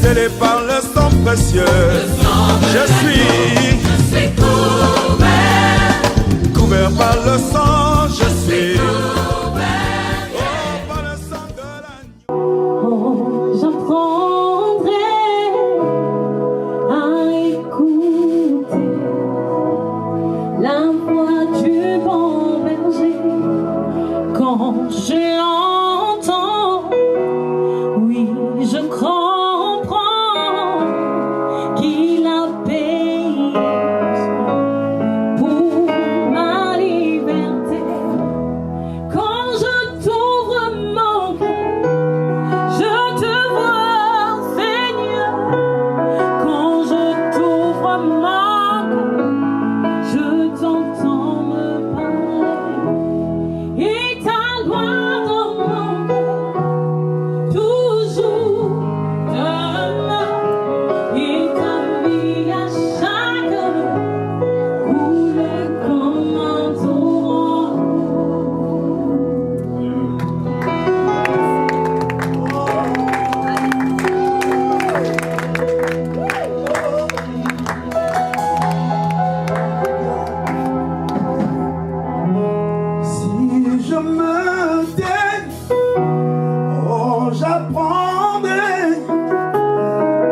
Scellé par le sang précieux, je suis couvert par le sang, je suis par le sang de l'agneau. J'apprendrai à écouter la voix du bon berger quand j'entends, oui, je comprends qu'il a payé pour ma liberté. Quand je t'ouvre mon cœur, je te vois, Seigneur. Quand je t'ouvre mon cœur, je t'entends me parler. Et ta loi dans mon cœur, toujours demeure. Et ta vie à chaque heure coule comme un torrent. Si je me tais, oh, j'apprendrai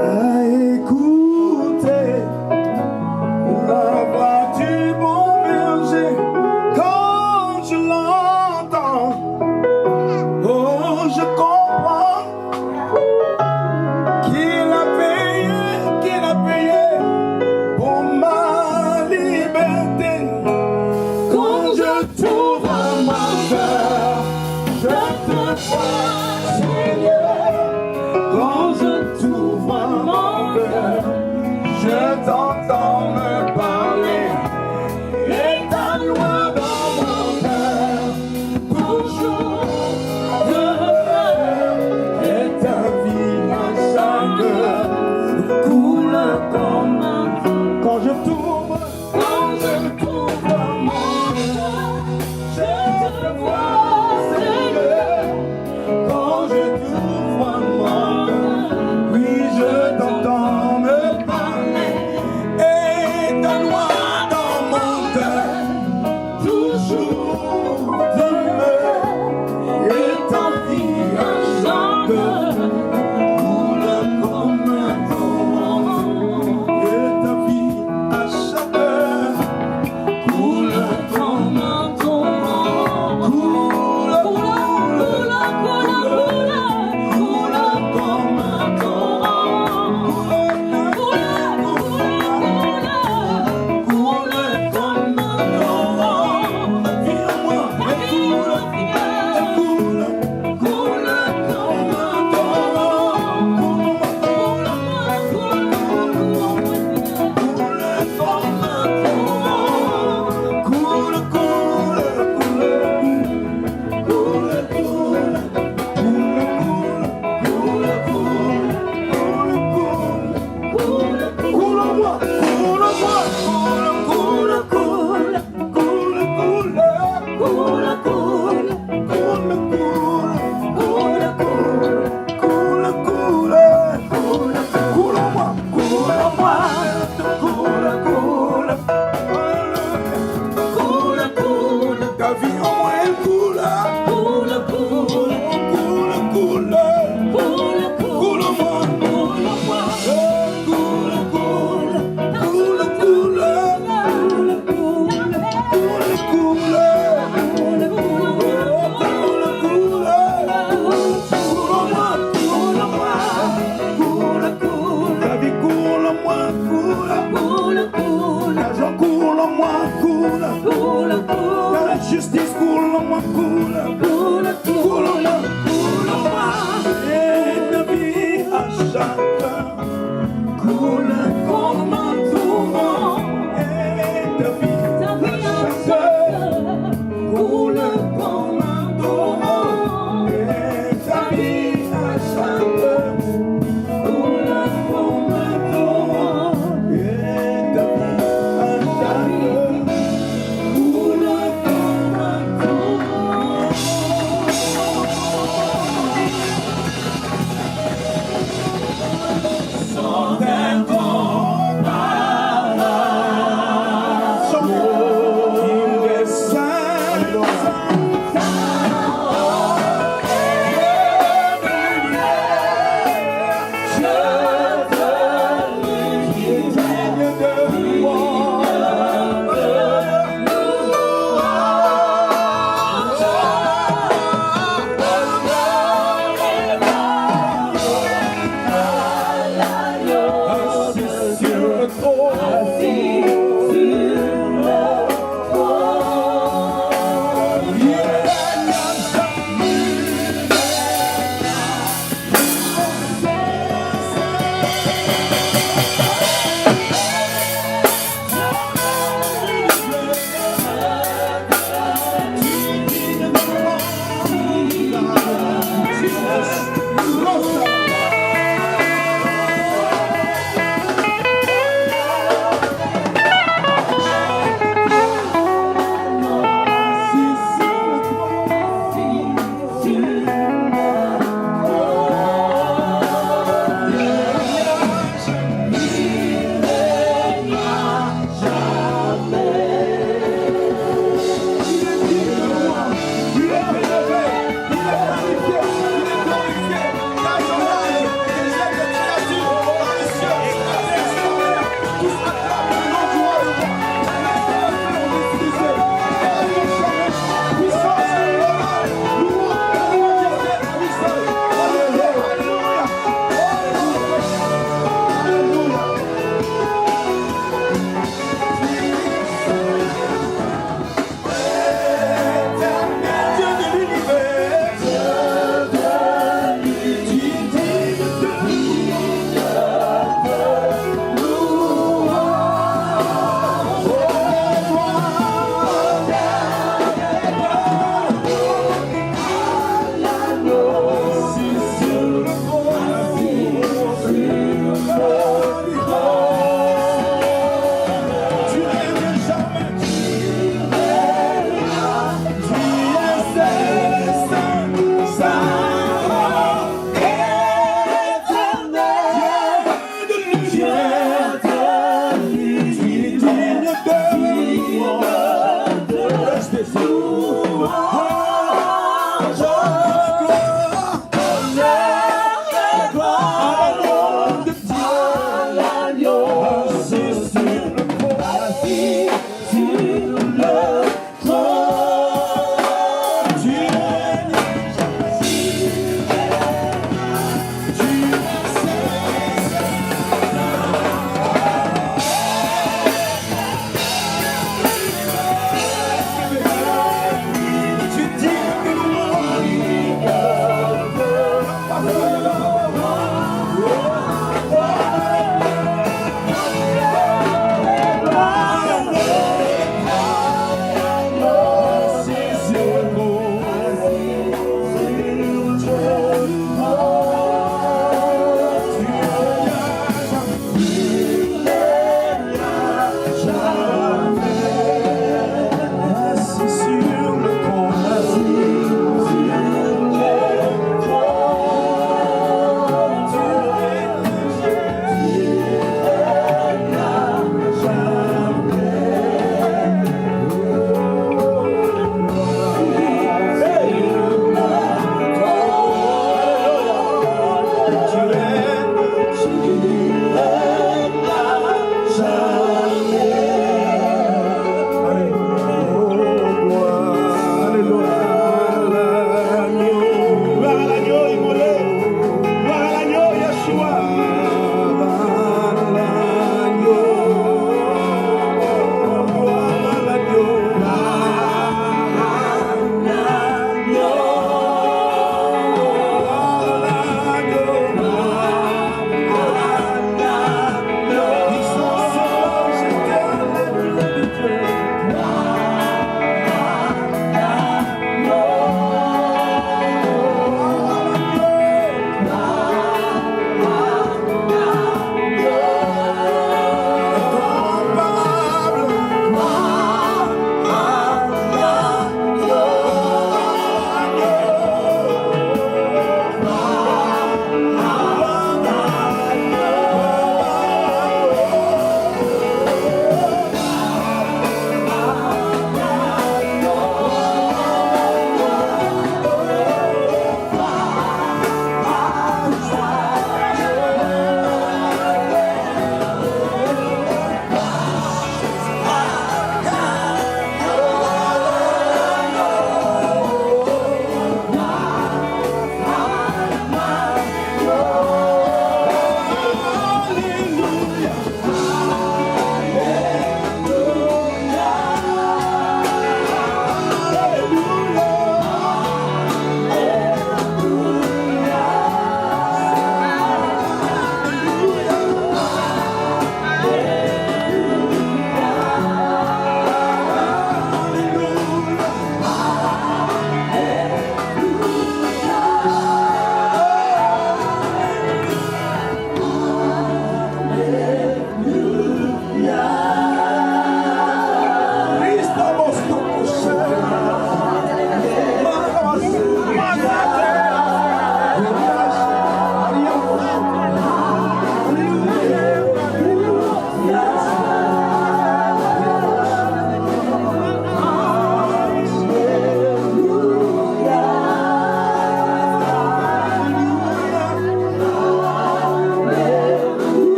à écouter la voix du bon berger. Quand je l'entends, oh, je comprends qu'il a payé pour ma liberté. Quand je t'ouvre mon cœur, je te vois, Seigneur. Quand je t'ouvre mon cœur, je t'entends me parler. Et ta loi dans mon cœur, toujours demeure. Et ta vie à chaque heure coule comme un torrent. Quand je t'ouvre mon cœur, je te vois, Seigneur. Quand je t'ouvre mon cœur, oui, je t'entends me parler. Et ta loi dans mon cœur, toujours demeure. Et ta vie à chaque heure coule comme un torrent. Et ta vie à chaque heure coule comme un torrent. Coule comme un torrent. Coule comme un torrent. Viens-moi, elle coule comme un Ta vie en moi elle coule, coule moi, ta vie coule en moi, l'argent coule en moi, la justice coule en moi, coule en moi, et ta vie à chaque heure coule comme un torrent. Et ta vie à chaque heure coule comme un torrent. Et ta vie à chaque heure coule comme un torrent. Et ta vie à chaque heure coule comme un torrent.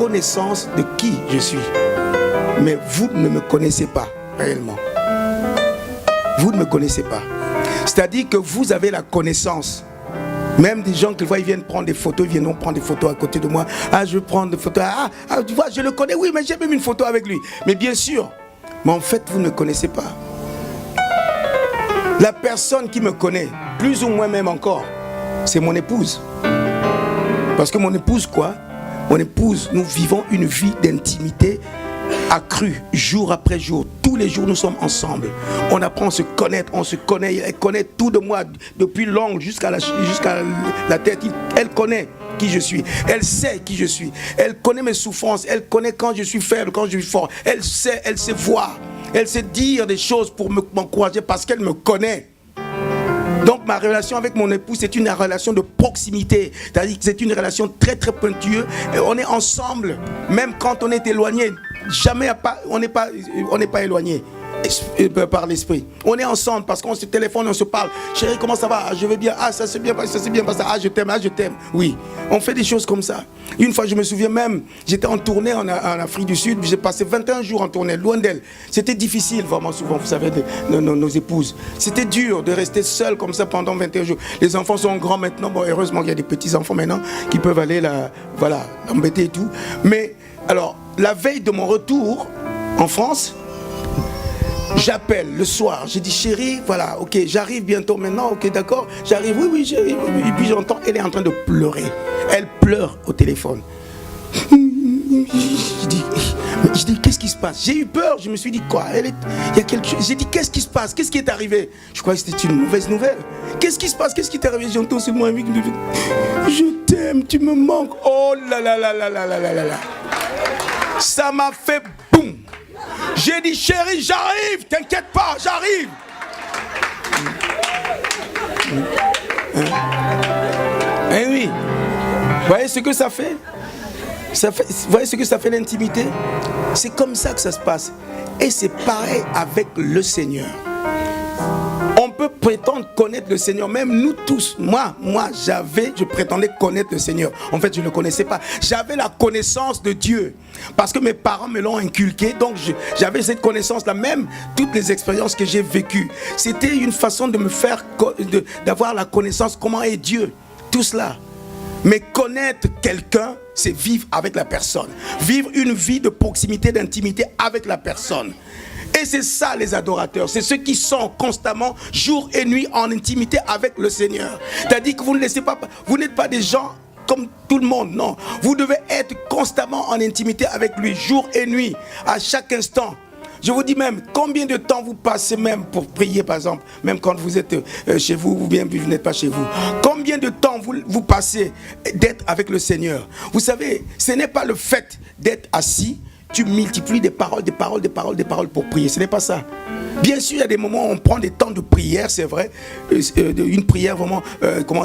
connaissance de qui je suis. Mais vous ne me connaissez pas réellement. Vous ne me connaissez pas. C'est-à-dire que vous avez la connaissance. Même des gens qui voient, ils viennent prendre des photos, ils viennent prendre des photos à côté de moi. Ah, je veux prendre des photos. Ah, tu vois, je le connais, oui, mais j'ai même une photo avec lui. Mais bien sûr, mais en fait, vous ne me connaissez pas. La personne qui me connaît, plus ou moins même encore, c'est mon épouse. Parce que mon épouse, quoi? Mon épouse, nous vivons une vie d'intimité accrue, jour après jour. Tous les jours, nous sommes ensemble. On apprend à se connaître, on se connaît. Elle connaît tout de moi, depuis l'ongle jusqu'à la tête. Elle connaît qui je suis. Elle sait qui je suis. Elle connaît mes souffrances. Elle connaît quand je suis faible, quand je suis fort. Elle sait voir. Elle sait dire des choses pour m'encourager parce qu'elle me connaît. Donc ma relation avec mon épouse, c'est une relation de proximité. C'est-à-dire que c'est une relation très très pointueuse. Et on est ensemble, même quand on est éloigné. Jamais on n'est pas éloigné par l'esprit. On est ensemble parce qu'on se téléphone, on se parle. Chérie, comment ça va? Je vais bien. Ah, ça s'est bien passé, Ah, je t'aime, je t'aime. Oui, on fait des choses comme ça. Une fois, je me souviens même, j'étais en tournée en Afrique du Sud. J'ai passé 21 jours en tournée, loin d'elle. C'était difficile, vraiment souvent, vous savez, nos épouses. C'était dur de rester seul comme ça pendant 21 jours. Les enfants sont grands maintenant. Bon, heureusement qu'il y a des petits-enfants maintenant qui peuvent aller l'embêter et tout. Mais, alors, la veille de mon retour en France, j'appelle le soir, j'ai dit chérie, voilà, ok, j'arrive bientôt maintenant, ok, d'accord, j'arrive, oui, j'arrive, et puis j'entends, elle est en train de pleurer, elle pleure au téléphone. Je dis, qu'est-ce qui se passe? J'ai eu peur, je me suis dit, quoi? Il y a quelque chose. J'ai dit, qu'est-ce qui se passe? Qu'est-ce qui est arrivé? Je crois que c'était une mauvaise nouvelle. Qu'est-ce qui se passe? Qu'est-ce qui t'est arrivé? J'entends ce mot avec lui. Je t'aime, tu me manques. Oh là là là là là là là là là. Ça m'a fait boum. J'ai dit, chérie, j'arrive, t'inquiète pas, j'arrive. Eh oui, vous voyez ce que ça fait? Vous voyez ce que ça fait l'intimité? C'est comme ça que ça se passe. Et c'est pareil avec le Seigneur. On peut prétendre connaître le Seigneur, même nous tous. Moi, je prétendais connaître le Seigneur. En fait, je ne le connaissais pas. J'avais la connaissance de Dieu parce que mes parents me l'ont inculqué. Donc, j'avais cette connaissance-là. Même toutes les expériences que j'ai vécues, c'était une façon de me faire, d'avoir la connaissance comment est Dieu. Tout cela. Mais connaître quelqu'un, c'est vivre avec la personne. Vivre une vie de proximité, d'intimité avec la personne. Et c'est ça les adorateurs, c'est ceux qui sont constamment jour et nuit en intimité avec le Seigneur. C'est-à-dire que vous n'êtes pas des gens comme tout le monde, non. Vous devez être constamment en intimité avec lui, jour et nuit, à chaque instant. Je vous dis même, combien de temps vous passez même pour prier, par exemple, même quand vous êtes chez vous ou bien vous n'êtes pas chez vous. Combien de temps vous passez d'être avec le Seigneur? Vous savez, ce n'est pas le fait d'être assis, tu multiplies des paroles pour prier. Ce n'est pas ça. Bien sûr, il y a des moments où on prend des temps de prière, c'est vrai. Une prière vraiment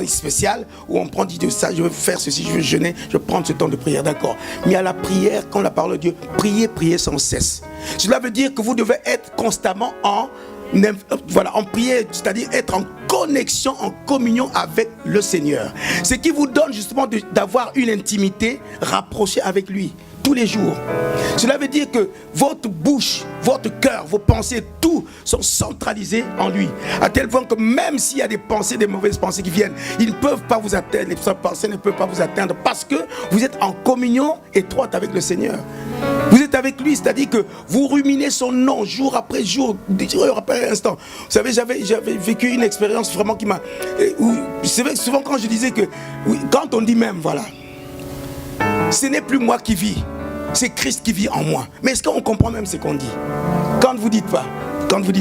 spéciale, où on prend, dit de ça, je veux faire ceci, je veux jeûner, je prends ce temps de prière, d'accord. Mais à la prière, quand la parole de Dieu, priez sans cesse. Cela veut dire que vous devez être constamment en prière, c'est-à-dire être en connexion, en communion avec le Seigneur. Ce qui vous donne justement d'avoir une intimité rapprochée avec lui. Tous les jours. Cela veut dire que votre bouche, votre cœur, vos pensées, tout sont centralisés en lui. À tel point que même s'il y a des pensées, des mauvaises pensées qui viennent, ils ne peuvent pas vous atteindre, les pensées ne peuvent pas vous atteindre parce que vous êtes en communion étroite avec le Seigneur. Vous êtes avec lui, c'est-à-dire que vous ruminez son nom jour après jour, heure après instant. Vous savez, j'avais vécu une expérience vraiment qui m'a... C'est vrai, souvent quand je disais que... Quand on dit même, voilà, ce n'est plus moi qui vis. C'est Christ qui vit en moi. Mais est-ce qu'on comprend même ce qu'on dit? Quand vous dites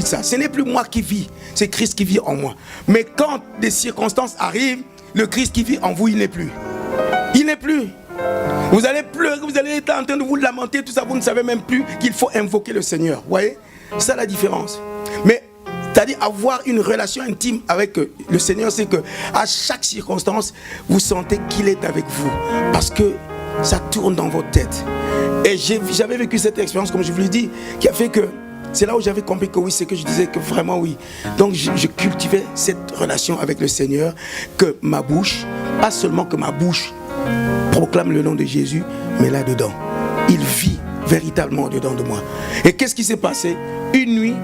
ça, ce n'est plus moi qui vis, c'est Christ qui vit en moi. Mais quand des circonstances arrivent, le Christ qui vit en vous, il n'est plus. Il n'est plus. Vous allez pleurer, vous allez être en train de vous lamenter, tout ça, vous ne savez même plus qu'il faut invoquer le Seigneur. Vous voyez? C'est ça la différence. Mais c'est-à-dire avoir une relation intime avec le Seigneur, c'est que à chaque circonstance, vous sentez qu'il est avec vous. Parce que ça tourne dans votre tête. Et j'avais vécu cette expérience, comme je vous l'ai dit, qui a fait que c'est là où j'avais compris que oui, c'est que je disais que vraiment oui. Donc je cultivais cette relation avec le Seigneur, que ma bouche, pas seulement que ma bouche proclame le nom de Jésus, mais là-dedans. il vit véritablement dedans de moi. Et qu'est-ce qui s'est passé? Une nuit,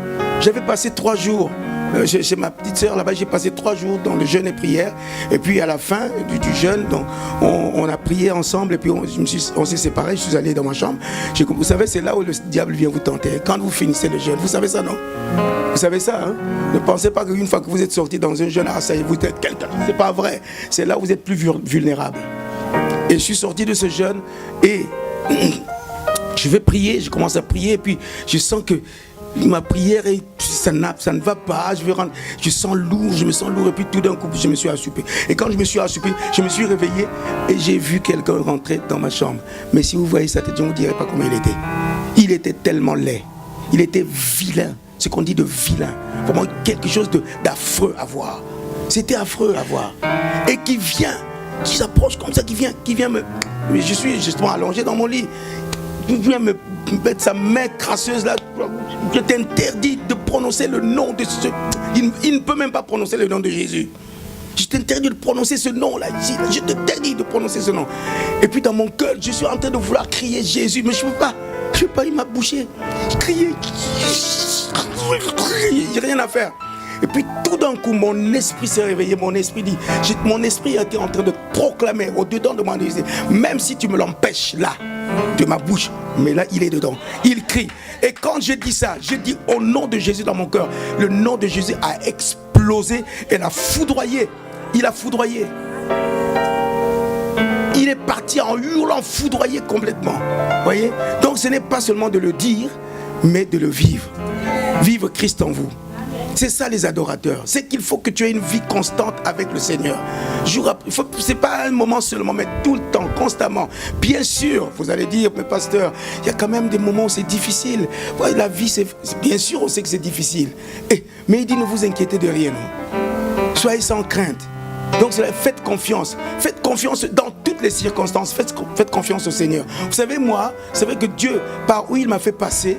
j'avais passé 3 jours chez ma petite sœur là-bas, j'ai passé 3 jours dans le jeûne et prière. Et puis à la fin du jeûne, donc, on a prié ensemble et puis on s'est séparés. Je suis allé dans ma chambre. Vous savez, c'est là où le diable vient vous tenter. Quand vous finissez le jeûne, vous savez ça, non? Vous savez ça, hein? Ne pensez pas qu'une fois que vous êtes sorti dans un jeûne, ça y est, vous êtes quelqu'un. C'est pas vrai. C'est là où vous êtes plus vulnérable. Et je suis sorti de ce jeûne et je vais prier. Je commence à prier et puis je sens que ma prière, ça ne va pas, je sens lourd, je me sens lourd et puis tout d'un coup je me suis assoupé. Et quand je me suis assoupé, je me suis réveillé et j'ai vu quelqu'un rentrer dans ma chambre. Mais si vous voyez sa tête, je ne vous dirai pas comment il était. Il était tellement laid, il était vilain, ce qu'on dit de vilain, vraiment quelque chose d'affreux à voir. C'était affreux à voir. Et qui s'approche comme ça, qui vient me... Mais je suis justement allongé dans mon lit. Il vient me mettre sa main crasseuse là. Je t'interdis de prononcer le nom de ce... Il ne peut même pas prononcer le nom de Jésus. Je t'interdis de prononcer ce nom là. Je t'interdis de prononcer ce nom. Et puis dans mon cœur, je suis en train de vouloir crier Jésus. Mais je ne peux pas. Il m'a bouché. Je criais. J'ai rien à faire. Et puis tout d'un coup, mon esprit s'est réveillé, mon esprit était en train de proclamer au-dedans de moi, même si tu me l'empêches là, de ma bouche, mais là il est dedans, il crie. Et quand je dis ça, je dis au nom de Jésus dans mon cœur, le nom de Jésus a explosé et l'a foudroyé, il a foudroyé. Il est parti en hurlant, foudroyé complètement. Voyez? Donc ce n'est pas seulement de le dire, mais de le vivre. Vive Christ en vous. C'est ça les adorateurs. C'est qu'il faut que tu aies une vie constante avec le Seigneur. C'est pas un moment seulement, mais tout le temps, constamment. Bien sûr, vous allez dire, mais pasteur, il y a quand même des moments où c'est difficile. La vie, bien sûr, on sait que c'est difficile. Mais il dit, ne vous inquiétez de rien. Non. Soyez sans crainte. Donc faites confiance. Faites confiance dans toutes les circonstances. Faites confiance au Seigneur. Vous savez, moi, c'est vrai que Dieu, par où il m'a fait passer,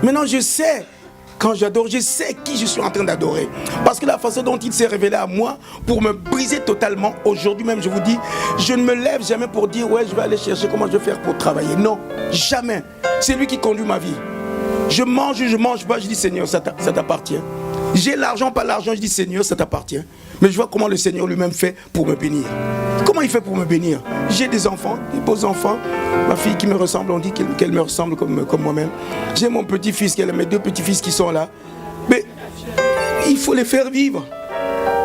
maintenant je sais. Quand j'adore, je sais qui je suis en train d'adorer. Parce que la façon dont il s'est révélé à moi pour me briser totalement, aujourd'hui même je vous dis, je ne me lève jamais pour dire ouais je vais aller chercher comment je vais faire pour travailler. Non, jamais. C'est lui qui conduit ma vie. Je mange pas, je dis Seigneur, ça t'appartient. J'ai l'argent, pas l'argent, je dis Seigneur, ça t'appartient. Mais je vois comment le Seigneur lui-même fait pour me bénir. Comment il fait pour me bénir? J'ai des enfants, des beaux enfants. Ma fille qui me ressemble, on dit qu'elle me ressemble comme moi-même. J'ai mon petit-fils, mes 2 petits-fils qui sont là. Mais il faut les faire vivre.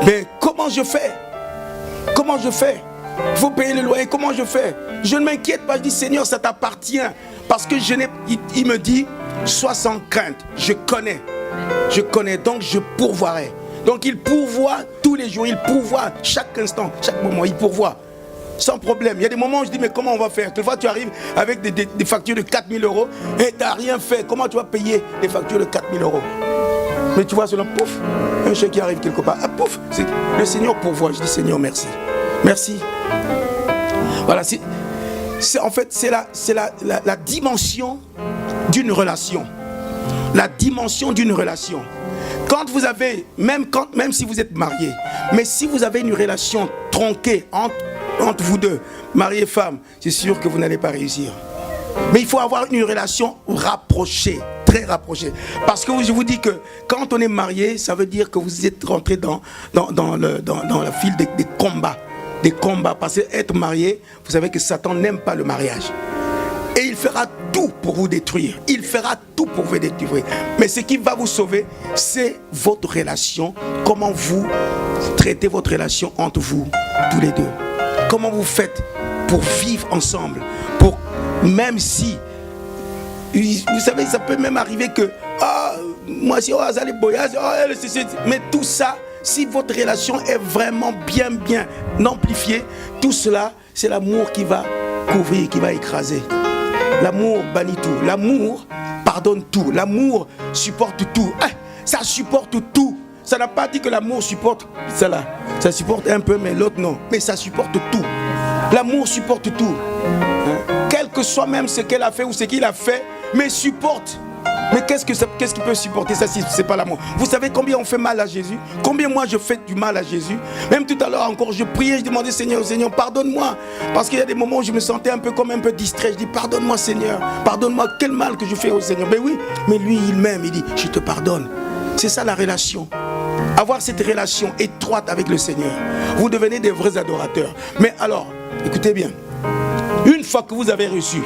Mais comment je fais? Comment je fais? Il faut payer le loyer, comment je fais? Je ne m'inquiète pas, je dis Seigneur, ça t'appartient. Parce que il me dit, sois sans crainte, je connais, donc je pourvoirai. Donc il pourvoit tous les jours, il pourvoit chaque instant, chaque moment, il pourvoit. Sans problème. Il y a des moments où je dis, mais comment on va faire? Quelquefois tu arrives avec des factures de 4 000 € et tu n'as rien fait. Comment tu vas payer les factures de 4 000 €? Mais tu vois, c'est là, pouf, un chèque qui arrive quelque part. Ah, pouf, le Seigneur pourvoit. Je dis, Seigneur, merci. Merci. Voilà, en fait, c'est la dimension d'une relation. La dimension d'une relation. Quand vous avez, même si vous êtes marié, mais si vous avez une relation tronquée entre vous deux, mari et femme, c'est sûr que vous n'allez pas réussir. Mais il faut avoir une relation rapprochée, très rapprochée. Parce que je vous dis que quand on est marié, ça veut dire que vous êtes rentré dans la file des combats. Des combats, parce que être marié, vous savez que Satan n'aime pas le mariage. Et il fera tout pour vous détruire. Il fera tout pour vous détruire. Mais ce qui va vous sauver, c'est votre relation. Comment vous traitez votre relation entre vous, tous les deux. Comment vous faites pour vivre ensemble. Même si, vous savez, ça peut même arriver que, moi si, mais tout ça, si votre relation est vraiment bien amplifiée, tout cela, c'est l'amour qui va couvrir, qui va écraser. L'amour bannit tout. L'amour pardonne tout. L'amour supporte tout. Ça supporte tout. Ça n'a pas dit que l'amour supporte ça là. Ça supporte un peu, mais l'autre non. Mais ça supporte tout. L'amour supporte tout. Quel que soit même ce qu'elle a fait ou ce qu'il a fait, mais supporte. Mais qu'est-ce qui peut supporter ça si c'est pas l'amour? Vous savez combien on fait mal à Jésus? Combien moi je fais du mal à Jésus? Même tout à l'heure encore, je priais, je demandais Seigneur, pardonne-moi. Parce qu'il y a des moments où je me sentais un peu distrait. Je dis pardonne-moi Seigneur, pardonne-moi, quel mal que je fais au Seigneur. Mais oui, mais lui il m'aime, il dit je te pardonne. C'est ça la relation. Avoir cette relation étroite avec le Seigneur, vous devenez des vrais adorateurs. Mais alors, écoutez bien, une fois que vous avez reçu,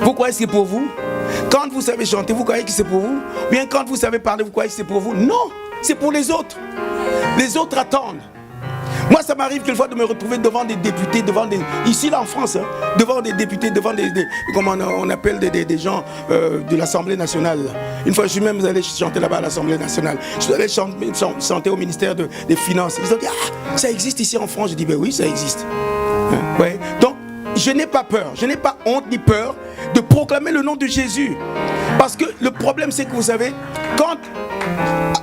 vous croyez que c'est pour vous? Quand vous savez chanter, vous croyez que c'est pour vous? Bien quand vous savez parler, vous croyez que c'est pour vous? Non, c'est pour les autres. Les autres attendent. Moi, ça m'arrive quelquefois de me retrouver devant des députés, ici là en France, hein, devant des députés, devant comment on appelle des gens de l'Assemblée nationale. Une fois, je suis même allé chanter là-bas à l'Assemblée nationale. Je suis allé chanter au ministère des Finances. Ils ont dit, ah, ça existe ici en France. Je dis, ben oui, ça existe. Hein, ouais. Donc, je n'ai pas peur, je n'ai pas honte ni peur de proclamer le nom de Jésus. Parce que le problème, c'est que vous savez, quand,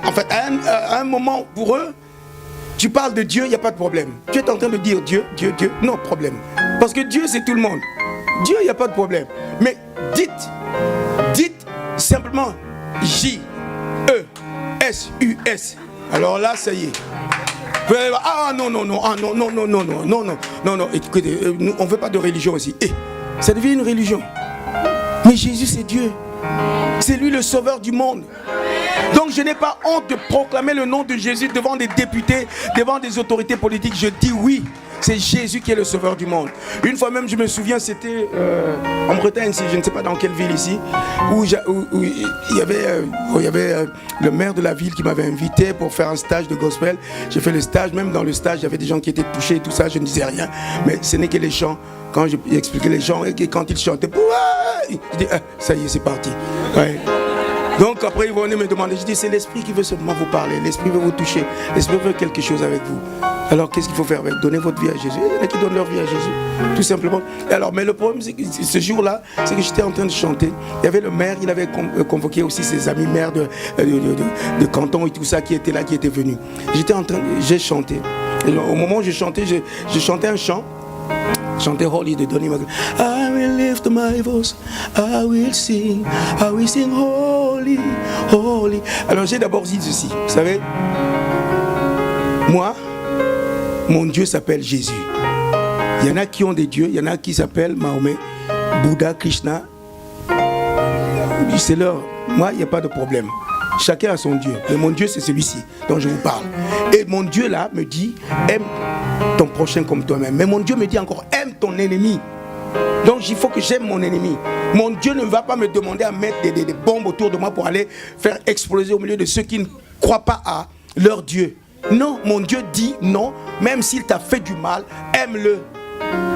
en fait, à un moment pour eux, tu parles de Dieu, il n'y a pas de problème. Tu es en train de dire Dieu, Dieu, Dieu, non problème. Parce que Dieu, c'est tout le monde. Dieu, il n'y a pas de problème. Mais dites simplement J-E-S-U-S. Alors là, ça y est. Ah non, écoutez, on ne veut pas de religion aussi. Ça devient une religion. Mais Jésus, c'est Dieu. C'est lui le sauveur du monde. Donc je n'ai pas honte de proclamer le nom de Jésus devant des députés, devant des autorités politiques. Je dis oui, c'est Jésus qui est le sauveur du monde. Une fois même, je me souviens, c'était en Bretagne, je ne sais pas dans quelle ville ici, où il y avait le maire de la ville qui m'avait invité pour faire un stage de gospel. J'ai fait le stage, même dans le stage, il y avait des gens qui étaient touchés et tout ça, je ne disais rien. Mais ce n'est que les chants. Quand j'expliquais les gens, et quand ils chantaient, je dis, ça y est, c'est parti. Ouais. Donc après ils vont venir me demander, je dis c'est l'esprit qui veut seulement vous parler, l'esprit veut vous toucher, l'esprit veut quelque chose avec vous. Alors qu'est-ce qu'il faut faire avec? Donner votre vie à Jésus. Il y en a qui donnent leur vie à Jésus, tout simplement. Alors, mais le problème c'est que ce jour-là, c'est que j'étais en train de chanter. Il y avait le maire, il avait convoqué aussi ses amis maires de canton et tout ça qui étaient là, qui étaient venus. J'ai chanté. Et au moment où je chantais un chant. Chanter Holy de Donny McClurkin. I will lift my voice, I will sing holy, holy. Alors j'ai d'abord dit ceci, vous savez, moi, mon Dieu s'appelle Jésus. Il y en a qui ont des dieux, il y en a qui s'appellent Mahomet, Bouddha, Krishna. C'est leur. Moi, il n'y a pas de problème. Chacun a son Dieu. Mais mon Dieu, c'est celui-ci dont je vous parle. Et mon Dieu là me dit, aime ton prochain comme toi-même. Mais mon Dieu me dit encore, aime ton ennemi. Donc il faut que j'aime mon ennemi. Mon Dieu ne va pas me demander à mettre des bombes autour de moi pour aller faire exploser au milieu de ceux qui ne croient pas à leur Dieu. Non, mon Dieu dit non, même s'il t'a fait du mal, aime-le.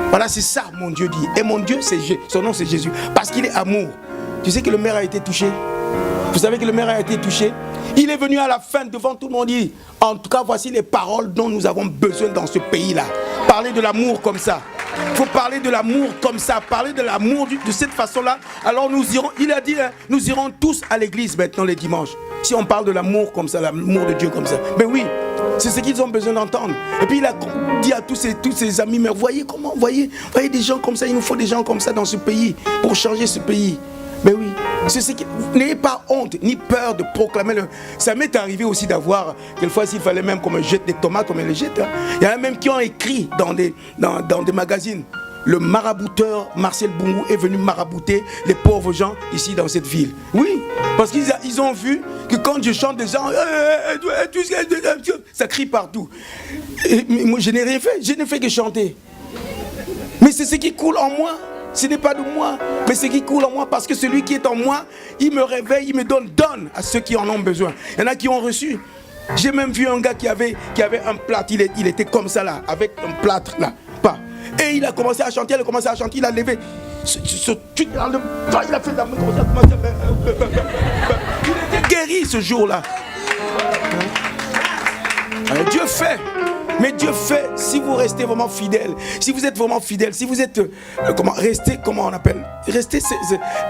Voilà, c'est ça mon Dieu dit. Et mon Dieu, son nom c'est Jésus. Parce qu'il est amour. Tu sais que le maire a été touché? Vous savez que le maire a été touché? Il est venu à la fin devant tout le monde. Il dit, en tout cas, voici les paroles dont nous avons besoin dans ce pays-là. Parler de l'amour comme ça. Il faut parler de l'amour comme ça. Parler de l'amour de cette façon-là. Alors nous irons, il a dit, hein, nous irons tous à l'église maintenant les dimanches. Si on parle de l'amour comme ça, l'amour de Dieu comme ça. Mais oui, c'est ce qu'ils ont besoin d'entendre. Et puis il a dit à tous ses amis, mais voyez comment, voyez des gens comme ça. Il nous faut des gens comme ça dans ce pays pour changer ce pays. Mais oui, c'est ce qui... N'ayez pas honte ni peur de proclamer le... Ça m'est arrivé aussi d'avoir, quelquefois s'il fallait même qu'on me jette des tomates, qu'on me les jette. Hein. Il y en a même qui ont écrit dans des magazines. Le marabouteur Marcel Boungou est venu marabouter les pauvres gens ici dans cette ville. Oui, parce qu'ils ont vu que quand je chante des gens, ça crie partout. Et moi je n'ai rien fait, je n'ai fait que chanter. Mais c'est ce qui coule en moi. Ce n'est pas de moi, mais ce qui coule en moi, parce que celui qui est en moi, il me réveille, il me donne à ceux qui en ont besoin. Il y en a qui ont reçu. J'ai même vu un gars qui avait un plâtre, il était comme ça là, avec un plâtre là, pas. Et il a commencé à chanter, il a levé ce truc là, il a fait la main comme ça, il était guéri ce jour-là. Dieu fait. Mais Dieu fait si vous restez vraiment fidèle. Si vous êtes vraiment fidèle, si vous êtes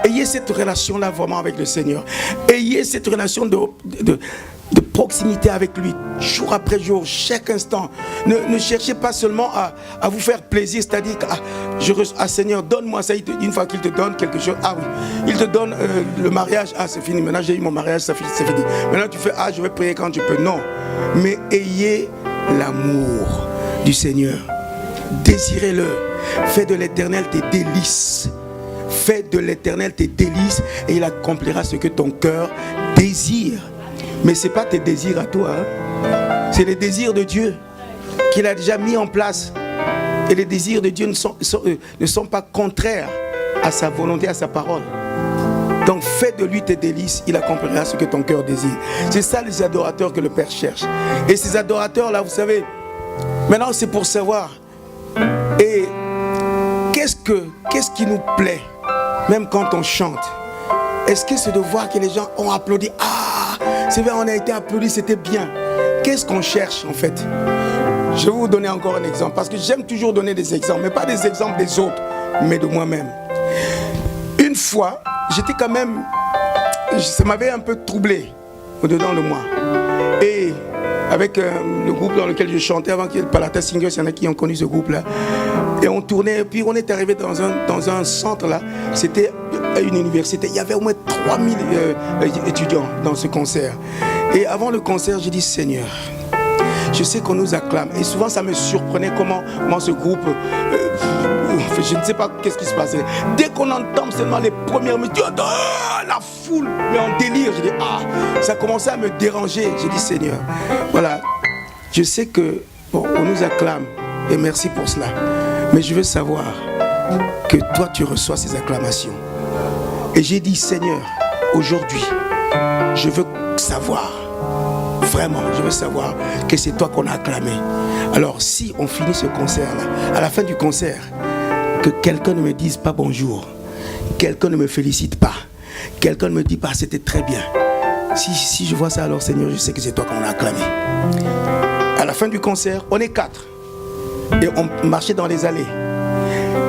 ayez cette relation là vraiment avec le Seigneur. Ayez cette relation de proximité avec lui, jour après jour, chaque instant. Ne cherchez pas seulement à vous faire plaisir, c'est-à-dire que Seigneur, donne-moi ça. Une fois qu'il te donne quelque chose, ah oui, il te donne le mariage, ah c'est fini, maintenant j'ai eu mon mariage, c'est fini. Maintenant tu fais, ah je vais prier quand je peux. Non, mais ayez l'amour du Seigneur, désirez-le, fais de l'Éternel tes délices. Fais de l'Éternel tes délices et il accomplira ce que ton cœur désire. Mais ce n'est pas tes désirs à toi, hein? C'est les désirs de Dieu qu'il a déjà mis en place. Et les désirs de Dieu ne sont pas contraires à sa volonté, à sa parole. Donc fais de lui tes délices, il accomplira ce que ton cœur désire. C'est ça les adorateurs que le Père cherche. Et ces adorateurs-là, vous savez, maintenant c'est pour savoir. Et qu'est-ce qui nous plaît, même quand on chante? Est-ce que c'est de voir que les gens ont applaudi? Ah, c'est vrai, on a été applaudi, c'était bien. Qu'est-ce qu'on cherche en fait? Je vais vous donner encore un exemple, parce que j'aime toujours donner des exemples, mais pas des exemples des autres, mais de moi-même. Une fois, j'étais quand même, ça m'avait un peu troublé au-dedans de moi. Et avec le groupe dans lequel je chantais avant qu'il y ait le Palata Singers, il y en a qui ont connu ce groupe-là. Et on tournait, et puis on est arrivé dans un centre là, c'était une université. Il y avait au moins 3000 étudiants dans ce concert. Et avant le concert, j'ai dit Seigneur, je sais qu'on nous acclame. Et souvent ça me surprenait comment ce groupe, je ne sais pas qu'est-ce qui se passait. Dès qu'on entend seulement les premières mesures, la foule, mais en délire, je dis ça commençait à me déranger. J'ai dit Seigneur, voilà, je sais que bon, on nous acclame et merci pour cela. Mais je veux savoir que toi tu reçois ces acclamations. Et j'ai dit Seigneur, aujourd'hui, je veux savoir, vraiment, je veux savoir que c'est toi qu'on a acclamé. Alors si on finit ce concert-là, à la fin du concert, que quelqu'un ne me dise pas bonjour, quelqu'un ne me félicite pas, quelqu'un ne me dit pas c'était très bien. Si je vois ça, alors Seigneur, je sais que c'est toi qu'on a acclamé. À la fin du concert, on est 4. Et on marchait dans les allées.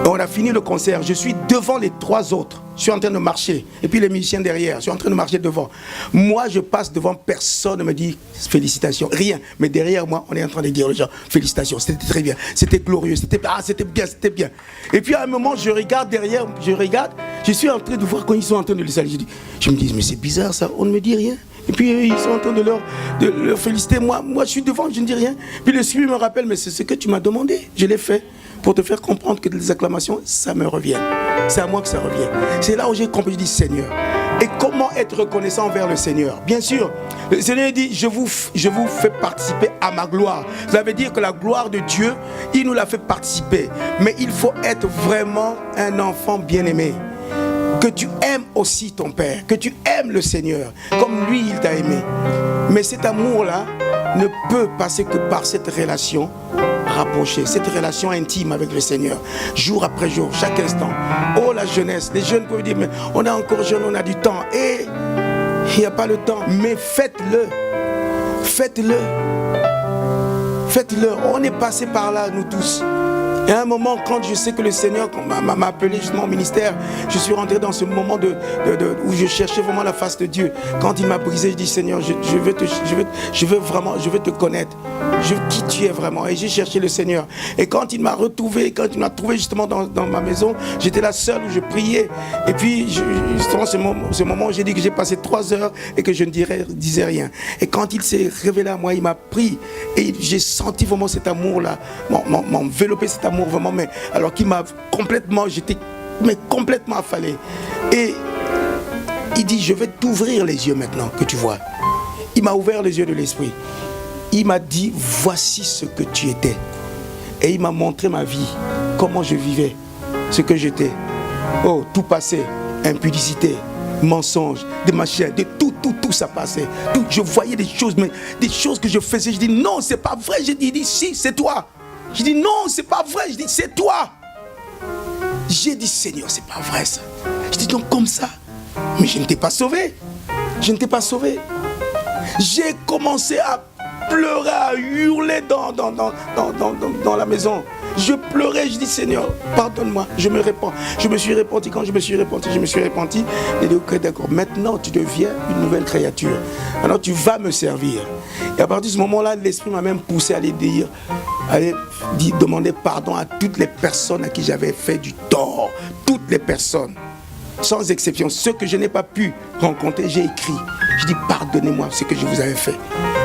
Et on a fini le concert. Je suis devant les 3 autres. Je suis en train de marcher. Et puis les musiciens derrière. Je suis en train de marcher devant. Moi, je passe devant. Personne ne me dit félicitations. Rien. Mais derrière moi, on est en train de dire aux gens félicitations. C'était très bien. C'était glorieux. C'était bien. C'était bien. Et puis à un moment, je regarde derrière. Je suis en train de voir quand ils sont en train de les saluer. Je me dis, mais c'est bizarre ça. On ne me dit rien. Et puis ils sont en train de leur féliciter. Moi, je suis devant, je ne dis rien. Puis le Spirit me rappelle, mais c'est ce que tu m'as demandé. Je l'ai fait pour te faire comprendre que les acclamations, ça me revient. C'est à moi que ça revient. C'est là où j'ai compris, je dis Seigneur. Et comment être reconnaissant envers le Seigneur? Bien sûr, le Seigneur dit, je vous fais participer à ma gloire. Ça veut dire que la gloire de Dieu, il nous l'a fait participer. Mais il faut être vraiment un enfant bien-aimé. Que tu aimes aussi ton Père, que tu aimes le Seigneur, comme lui il t'a aimé. Mais cet amour-là ne peut passer que par cette relation rapprochée, cette relation intime avec le Seigneur, jour après jour, chaque instant. Oh la jeunesse, les jeunes peuvent dire, mais on est encore jeune, on a du temps. Et il n'y a pas le temps, mais faites-le. Faites-le. Faites-le. On est passé par là, nous tous. Et à un moment, quand je sais que le Seigneur m'a appelé justement au ministère, je suis rentré dans ce moment où je cherchais vraiment la face de Dieu. Quand il m'a brisé, je dis Seigneur, je veux te connaître. Qui tu es vraiment. Et j'ai cherché le Seigneur. Et quand il m'a retrouvé, quand il m'a trouvé justement dans ma maison, j'étais là seul où je priais. Et puis, justement, ce moment où j'ai dit que j'ai passé 3 heures et que je ne disais rien. Et quand il s'est révélé à moi, il m'a pris. Et j'ai senti vraiment cet amour-là, m'envelopper cet amour vraiment, mais alors qu'il m'a complètement, j'étais complètement affalé. Et il dit, je vais t'ouvrir les yeux maintenant que tu vois. Il m'a ouvert les yeux de l'esprit. Il m'a dit, voici ce que tu étais. Et il m'a montré ma vie, comment je vivais, ce que j'étais. Oh, tout passé, impudicité, mensonge, des machins, de tout ça passait. Tout, je voyais des choses, mais des choses que je faisais. Je dis, non, c'est pas vrai. Je dis, si, c'est toi. Je dis, non, c'est pas vrai. Je dis, c'est toi. J'ai dit, Seigneur, c'est pas vrai ça. Je dis, donc comme ça. Mais je ne t'ai pas sauvé. Je ne t'ai pas sauvé. J'ai commencé à pleurer, à hurler dans la maison. Je pleurais, je dis Seigneur, pardonne-moi, je me répands. Je me suis repenti, quand je me suis repenti, il dit ok d'accord, maintenant tu deviens une nouvelle créature. Alors tu vas me servir. Et à partir de ce moment-là, l'Esprit m'a même poussé à aller demander pardon à toutes les personnes à qui j'avais fait du tort. Toutes les personnes, sans exception. Ceux que je n'ai pas pu rencontrer, j'ai écrit. Je dis pardonnez-moi ce que je vous avais fait.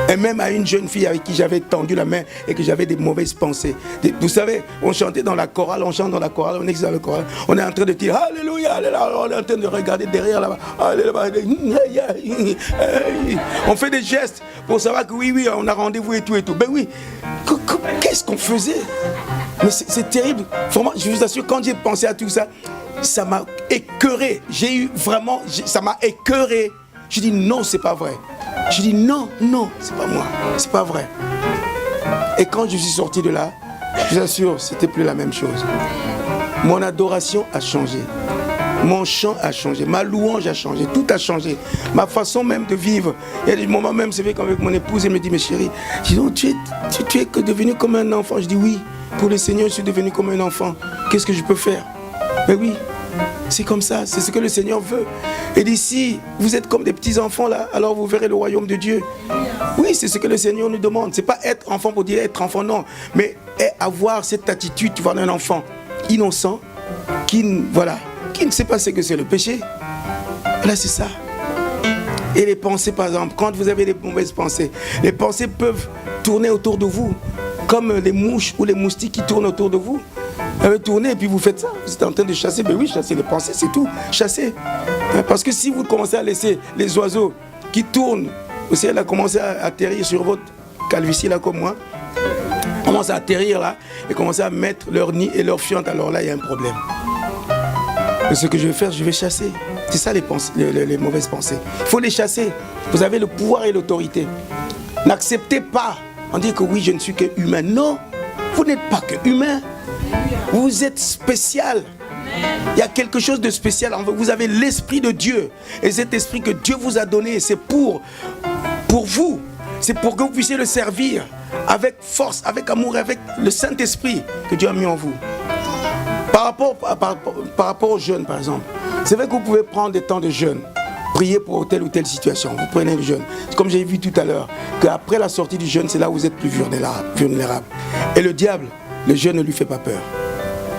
Et même à une jeune fille avec qui j'avais tendu la main et que j'avais des mauvaises pensées. Vous savez, on chantait dans la chorale, on chante dans la chorale, on est dans la chorale, on est en train de dire Alléluia, Alléluia, on est en train de regarder derrière là-bas. On fait des gestes pour savoir que oui, on a rendez-vous et tout et tout. Ben oui, qu'est-ce qu'on faisait? Mais c'est terrible. Vraiment, je vous assure, quand j'ai pensé à tout ça, ça m'a écœuré. J'ai eu vraiment, ça m'a écœuré. Je dis non, c'est pas vrai. Je dis non, c'est pas moi, c'est pas vrai. Et quand je suis sorti de là, je vous assure, c'était plus la même chose. Mon adoration a changé. Mon chant a changé, ma louange a changé, tout a changé. Ma façon même de vivre. Il y a des moments même, c'est vrai qu'avec mon épouse, elle me dit, mais chérie, tu es que devenu comme un enfant. Je dis oui, pour le Seigneur, je suis devenu comme un enfant. Qu'est-ce que je peux faire? Mais oui, c'est comme ça, c'est ce que le Seigneur veut. Et d'ici, vous êtes comme des petits enfants là, alors vous verrez le royaume de Dieu. Oui, c'est ce que le Seigneur nous demande. C'est pas être enfant pour dire être enfant, non. Mais avoir cette attitude, tu vois, d'un enfant innocent, qui ne sait pas ce que c'est le péché. Voilà, c'est ça. Et les pensées, par exemple, quand vous avez des mauvaises pensées, les pensées peuvent tourner autour de vous, comme les mouches ou les moustiques qui tournent autour de vous. Vous tournez et puis vous faites ça. Vous êtes en train de chasser. Ben oui, chasser les pensées, c'est tout. Chasser. Parce que si vous commencez à laisser les oiseaux qui tournent, aussi elle a commencé à atterrir sur votre calvitie là comme moi, commence à atterrir là et commencer à mettre leur nid et leur fiente, alors là il y a un problème. Et ce que je vais faire, je vais chasser. C'est ça les mauvaises pensées. Il faut les chasser. Vous avez le pouvoir et l'autorité. N'acceptez pas. On dit que oui, je ne suis que humain. Non, vous n'êtes pas que humain. Vous êtes spécial. Il y a quelque chose de spécial en vous. Vous avez l'Esprit de Dieu. Et cet esprit que Dieu vous a donné, c'est pour vous. C'est pour que vous puissiez le servir avec force, avec amour, avec le Saint-Esprit que Dieu a mis en vous. Par rapport aux jeunes, par exemple, c'est vrai que vous pouvez prendre des temps de jeûne, prier pour telle ou telle situation. Vous prenez le jeûne. Comme j'ai vu tout à l'heure, qu'après la sortie du jeûne, c'est là où vous êtes plus vulnérable. Et le diable, le jeûne ne lui fait pas peur.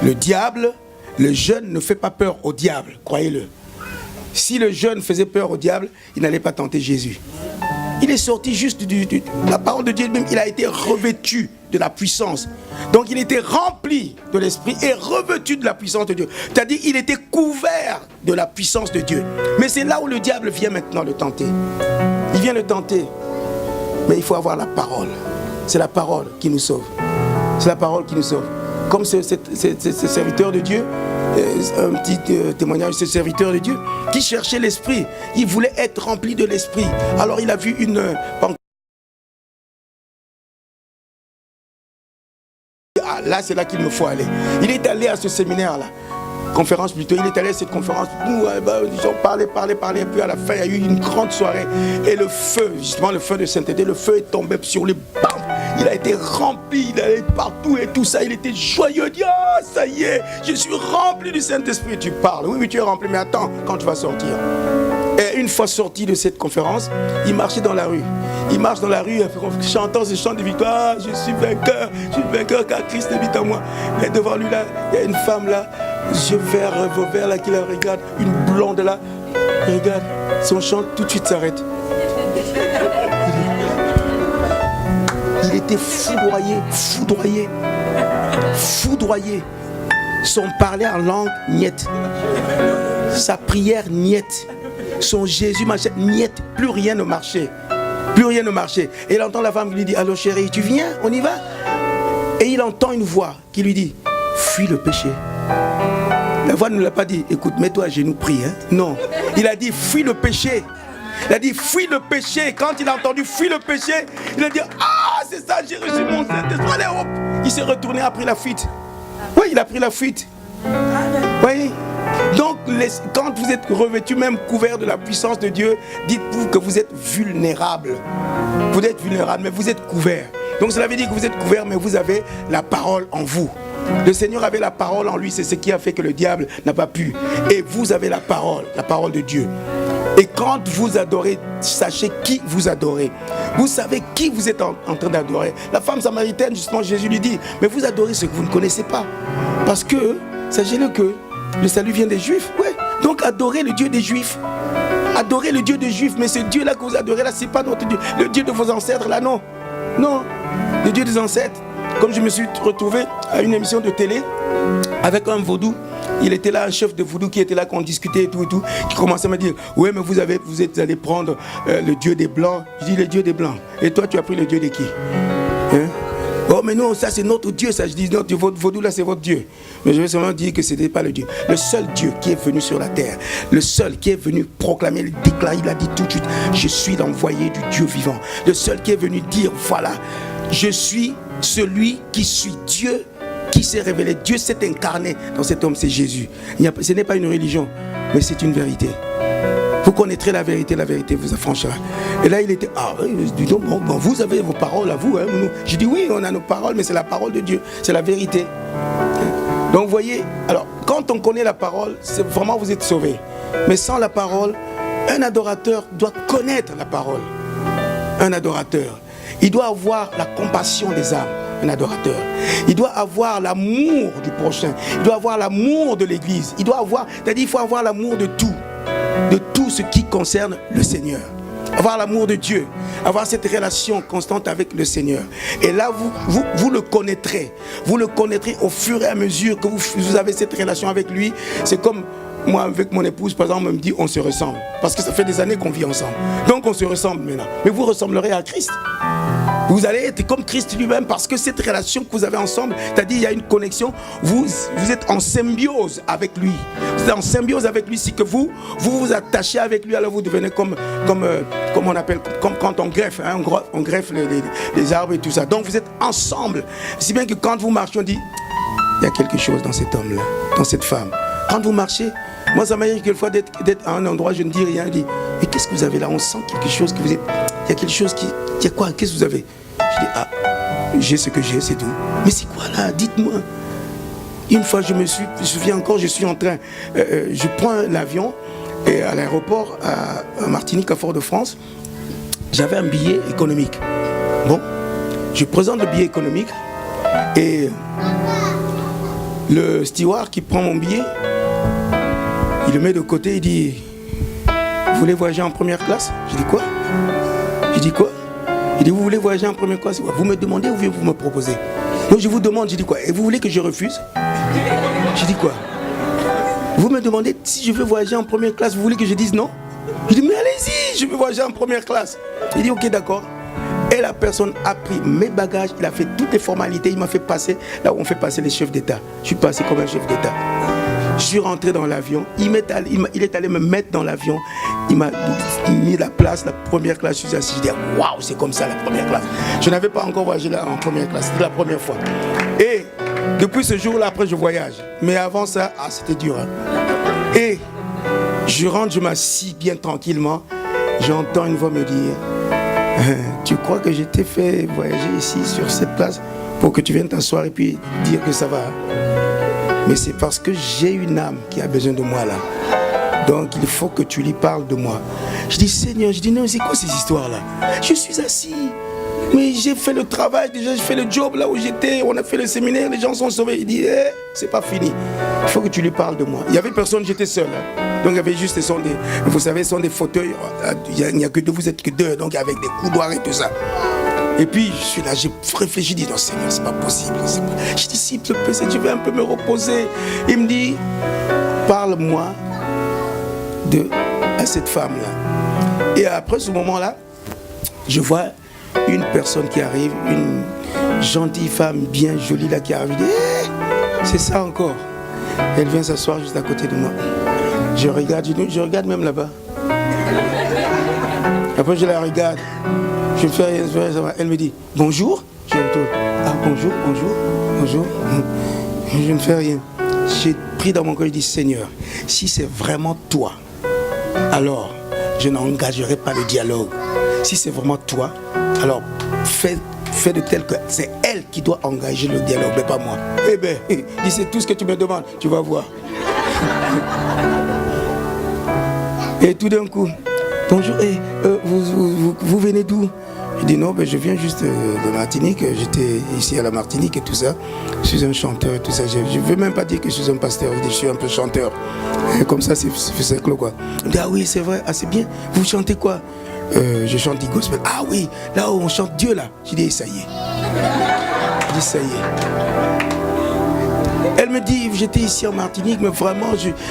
Le diable, le jeûne ne fait pas peur au diable, croyez-le. Si le jeûne faisait peur au diable, il n'allait pas tenter Jésus. Il est sorti juste de la parole de Dieu même, il a été revêtu de la puissance. Donc il était rempli de l'esprit et revêtu de la puissance de Dieu. C'est-à-dire il était couvert de la puissance de Dieu. Mais c'est là où le diable vient maintenant le tenter. Il vient le tenter. Mais il faut avoir la parole. C'est la parole qui nous sauve. C'est la parole qui nous sauve. Comme ce serviteur de Dieu, un petit témoignage, ce serviteur de Dieu qui cherchait l'esprit. Il voulait être rempli de l'esprit. Alors il a vu une pancarte. Ah, là c'est là qu'il me faut aller. Il est allé à ce séminaire-là. Conférence plutôt, il est allé à cette conférence, ils ont parlé, et puis à la fin il y a eu une grande soirée et le feu, justement le feu de sainteté, le feu est tombé sur les bam, il a été rempli, il allait partout et tout ça, il était joyeux, il dit ah ça y est, je suis rempli du Saint-Esprit. Tu parles, oui tu es rempli, mais attends, quand tu vas sortir. Et une fois sorti de cette conférence, il marchait dans la rue. Il marche dans la rue, chantant ce chant de victoire. Je suis vainqueur car Christ habite en moi. Et devant lui là, il y a une femme là, yeux verts, revolver là, qui la regarde, une blonde là. Il regarde, son chant tout de suite s'arrête. Il était foudroyé. Son parler en langue, niette. Sa prière, niette. Son Jésus marchait, niette, plus rien ne marchait. Et il entend la femme qui lui dit, allô chérie, tu viens, on y va? Et il entend une voix qui lui dit, fuis le péché. La voix ne l'a pas dit, écoute, mets-toi à genoux, prie. Hein? Non, il a dit, fuis le péché. Il a dit, fuis le péché. Quand il a entendu, fuis le péché, il a dit, ah, c'est ça, j'ai reçu mon Saint-Esprit. Allez, hop. Il s'est retourné, a pris la fuite. Oui, il a pris la fuite. Oui. Donc, quand vous êtes revêtu, même couvert de la puissance de Dieu, dites-vous que vous êtes vulnérable. Vous êtes vulnérable, mais vous êtes couvert. Donc, cela veut dire que vous êtes couvert, mais vous avez la parole en vous. Le Seigneur avait la parole en lui, c'est ce qui a fait que le diable n'a pas pu. Et vous avez la parole de Dieu. Et quand vous adorez, sachez qui vous adorez. Vous savez qui vous êtes en train d'adorer. La femme samaritaine, justement, Jésus lui dit, mais vous adorez ce que vous ne connaissez pas. Parce que, sachez-le que le salut vient des Juifs. Ouais. Donc adorez le Dieu des Juifs. Adorez le Dieu des Juifs. Mais ce Dieu-là que vous adorez là, c'est pas notre Dieu. Le Dieu de vos ancêtres là, non. Non. Le Dieu des ancêtres. Comme je me suis retrouvé à une émission de télé avec un vaudou. Il était là, un chef de vaudou qui était là, qu'on discutait et tout, qui commençait à me dire, oui, mais vous êtes allé prendre le Dieu des Blancs. Je dis, le Dieu des Blancs. Et toi, tu as pris le Dieu de qui? Hein? Oh, mais non, ça c'est notre Dieu. Ça, je dis, non, votre vaudou là, c'est votre Dieu. Mais je vais seulement dire que ce n'était pas le Dieu. Le seul Dieu qui est venu sur la terre, le seul qui est venu proclamer, déclarer, il a dit tout de suite, je suis l'envoyé du Dieu vivant. Le seul qui est venu dire, voilà, je suis celui qui suis Dieu, qui s'est révélé. Dieu s'est incarné dans cet homme, c'est Jésus. Ce n'est pas une religion, mais c'est une vérité. Vous connaîtrez la vérité vous affranchira. Et là, il était, dis donc, bon, vous avez vos paroles à vous. Hein, j'ai dit, oui, on a nos paroles, mais c'est la parole de Dieu, c'est la vérité. Donc, vous voyez, alors, quand on connaît la parole, c'est vraiment vous êtes sauvés. Mais sans la parole, un adorateur doit connaître la parole. Un adorateur, il doit avoir la compassion des âmes. Un adorateur, il doit avoir l'amour du prochain, il doit avoir l'amour de l'église, il faut avoir l'amour de tout ce qui concerne le Seigneur, avoir l'amour de Dieu, avoir cette relation constante avec le Seigneur. Et là, vous le connaîtrez au fur et à mesure que vous avez cette relation avec lui. C'est comme moi avec mon épouse, par exemple, on me dit on se ressemble, parce que ça fait des années qu'on vit ensemble, donc on se ressemble maintenant. Mais vous ressemblerez à Christ. Vous allez être comme Christ lui-même, parce que cette relation que vous avez ensemble, c'est-à-dire il y a une connexion, vous êtes en symbiose avec lui. Vous êtes en symbiose avec lui, si que vous attachez avec lui, alors vous devenez comme on appelle, comme quand on greffe, hein, on greffe les arbres et tout ça. Donc vous êtes ensemble, si bien que quand vous marchez, on dit, il y a quelque chose dans cet homme-là, dans cette femme. Quand vous marchez, moi ça m'arrive quelquefois d'être à un endroit, je ne dis rien, je dis, mais qu'est-ce que vous avez là? On sent quelque chose, il y a quelque chose qui... Il y a quoi? Qu'est-ce que vous avez? Je dis, j'ai ce que j'ai, c'est tout. Mais c'est quoi là? Dites-moi. Une fois, je me souviens encore, je suis en train, je prends l'avion, et à l'aéroport, à Martinique, à Fort-de-France, j'avais un billet économique. Bon, je présente le billet économique, et le steward qui prend mon billet, il le met de côté, il dit, vous voulez voyager en première classe? Je dis quoi? Il dit, vous voulez voyager en première classe? Vous me demandez ou vous me proposez? Donc je vous demande, je dis quoi? Et vous voulez que je refuse? Je dis quoi? Vous me demandez si je veux voyager en première classe, vous voulez que je dise non? Je dis, mais allez-y, je veux voyager en première classe. Il dit, ok, d'accord. Et la personne a pris mes bagages, il a fait toutes les formalités, il m'a fait passer là où on fait passer les chefs d'État. Je suis passé comme un chef d'État. Je suis rentré dans l'avion, il est allé me mettre dans l'avion, il m'a mis la place, la première classe, je suis assis, je dis waouh, c'est comme ça la première classe. Je n'avais pas encore voyagé là en première classe, c'était la première fois. Et depuis ce jour-là, après je voyage. Mais avant ça, c'était dur. Hein. Et je rentre, je m'assis bien tranquillement, j'entends une voix me dire, tu crois que je t'ai fait voyager ici sur cette place pour que tu viennes t'asseoir et puis dire que ça va? Mais c'est parce que j'ai une âme qui a besoin de moi là. Donc il faut que tu lui parles de moi. Je dis Seigneur, je dis non, c'est quoi ces histoires là? Je suis assis. Mais j'ai fait le travail, déjà j'ai fait le job là où j'étais, on a fait le séminaire, les gens sont sauvés. Il dit, c'est pas fini. Il faut que tu lui parles de moi. Il n'y avait personne, j'étais seul. Hein. Donc il y avait juste, vous savez, ce sont des fauteuils, il n'y a que deux, vous êtes que deux, donc avec des coudoirs et tout ça. Et puis je suis là, j'ai réfléchi, je dis non Seigneur, c'est pas possible. Je dis s'il te plaît, si tu veux un peu me reposer. Il me dit, parle-moi à cette femme-là. Et après ce moment-là, je vois une personne qui arrive, une gentille femme bien jolie là qui arrive. C'est ça encore. Elle vient s'asseoir juste à côté de moi. Je regarde même là-bas. Après je la regarde. Je fais rien, elle me dit bonjour. Je retourne. Ah bonjour. Je ne fais rien. J'ai pris dans mon cœur, je dis Seigneur, si c'est vraiment toi, alors je n'engagerai pas le dialogue. Si c'est vraiment toi, alors fais de tel que c'est elle qui doit engager le dialogue, mais pas moi. Eh bien, dis c'est tout ce que tu me demandes, tu vas voir. Et tout d'un coup, bonjour, vous venez d'où? Je dis non, je viens juste de Martinique, j'étais ici à la Martinique et tout ça. Je suis un chanteur et tout ça. Je ne veux même pas dire que je suis un pasteur, je suis un peu chanteur. Et comme ça, c'est clos quoi. Il me dit, ah oui, c'est vrai, ah c'est bien. Vous chantez quoi? Je chante du gospel. Ah oui, là où on chante Dieu là. Je dis, ça y est. Je dis, ça y est. Elle me dit, j'étais ici en Martinique, mais vraiment,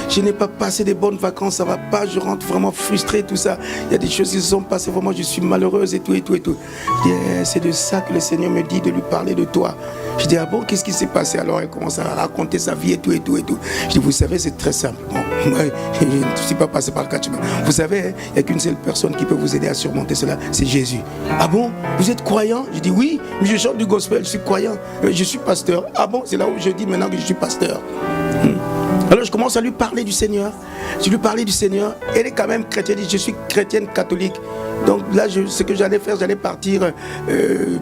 je n'ai pas passé des bonnes vacances, ça va pas, je rentre vraiment frustré, tout ça. Il y a des choses qui se sont passées, vraiment, je suis malheureuse et tout, et tout, et tout. Je dis, c'est de ça que le Seigneur me dit, de lui parler de toi. Je dis, ah bon, qu'est-ce qui s'est passé? Alors elle commence à raconter sa vie et tout, et tout, et tout. Je dis, vous savez, c'est très simple. Bon, moi, je ne suis pas passé par le cas. Vous savez, il n'y a qu'une seule personne qui peut vous aider à surmonter cela, c'est Jésus. Ah bon, vous êtes croyant? Je dis, oui, mais je chante du gospel, je suis croyant, je suis pasteur. Ah bon, c'est là où je dis maintenant que je suis pasteur. Alors je commence à lui parler du Seigneur. Je lui parlais du Seigneur. Elle est quand même chrétienne. Je suis chrétienne catholique. Donc là, ce que j'allais faire, j'allais partir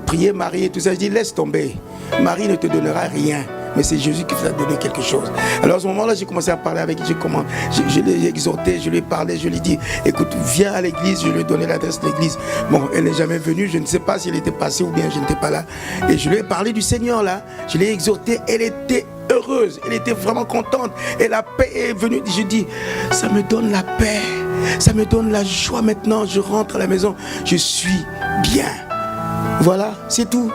prier Marie et tout ça. Je dis, laisse tomber. Marie ne te donnera rien. Mais c'est Jésus qui va te donner quelque chose. Alors à ce moment-là, j'ai commencé à parler avec lui. Je l'ai exhorté, je lui ai parlé, je lui ai dit, écoute, viens à l'église. Je lui ai donné l'adresse de l'église. Bon, elle n'est jamais venue. Je ne sais pas si elle était passée ou bien je n'étais pas là. Et je lui ai parlé du Seigneur là. Je l'ai exhorté. Elle était heureuse. Elle était vraiment contente. Et la paix est venue. Je dis, ça me donne la paix. Ça me donne la joie maintenant. Je rentre à la maison. Je suis bien. Voilà, c'est tout.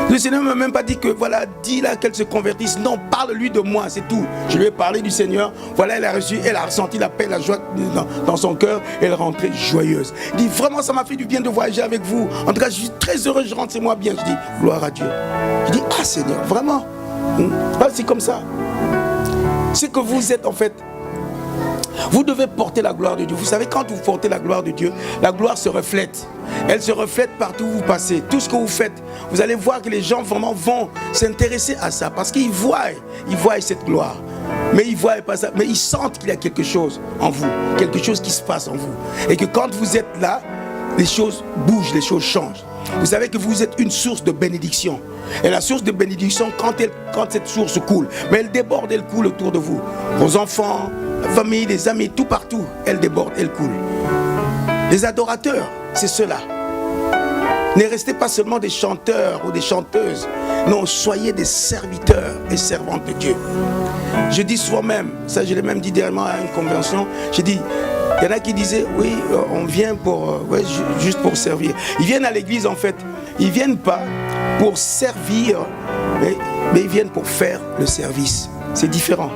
Le Seigneur ne m'a même pas dit que voilà, dis-la qu'elle se convertisse. Non, parle-lui de moi, c'est tout. Je lui ai parlé du Seigneur. Voilà, elle a reçu, elle a ressenti la paix, la joie dans son cœur. Elle est rentrée joyeuse. Il dit, vraiment, ça m'a fait du bien de voyager avec vous. En tout cas, je suis très heureux, je rentre chez moi bien. Je dis, gloire à Dieu. Je dis, ah Seigneur, vraiment. C'est comme ça. C'est que vous êtes en fait. Vous devez porter la gloire de Dieu. Vous savez, quand vous portez la gloire de Dieu, la gloire se reflète. Elle se reflète partout où vous passez. Tout ce que vous faites, vous allez voir que les gens vraiment vont s'intéresser à ça. Parce qu'ils voient cette gloire. Mais ils voient pas ça. Mais ils sentent qu'il y a quelque chose en vous. Quelque chose qui se passe en vous. Et que quand vous êtes là, les choses bougent, les choses changent. Vous savez que vous êtes une source de bénédiction. Et la source de bénédiction, quand cette source coule, mais elle déborde, elle coule autour de vous. Vos enfants, la famille, les amis, tout partout, elle déborde, elle coule. Les adorateurs, c'est cela. Ne restez pas seulement des chanteurs ou des chanteuses. Non, soyez des serviteurs et servantes de Dieu. Je dis souvent même, ça je l'ai même dit dernièrement à une convention, j'ai dit, il y en a qui disaient, oui, on vient pour, juste pour servir. Ils viennent à l'église en fait, ils ne viennent pas pour servir, mais ils viennent pour faire le service. C'est différent.